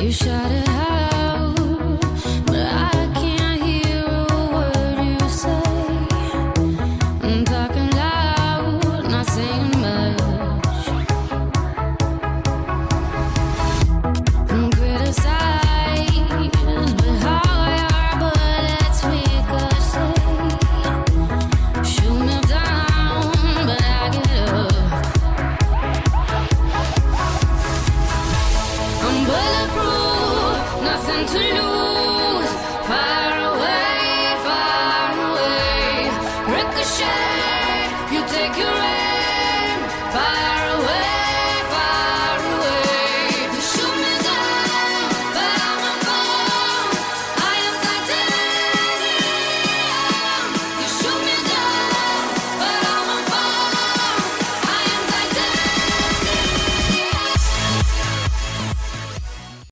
You shout it out, but I can't hear a word you say. I'm talking loud, not saying much. I'm criticized, but how your bullets ricochet. Shoot me down, but I get up. I'm bulletproof, nothing to lose. Fire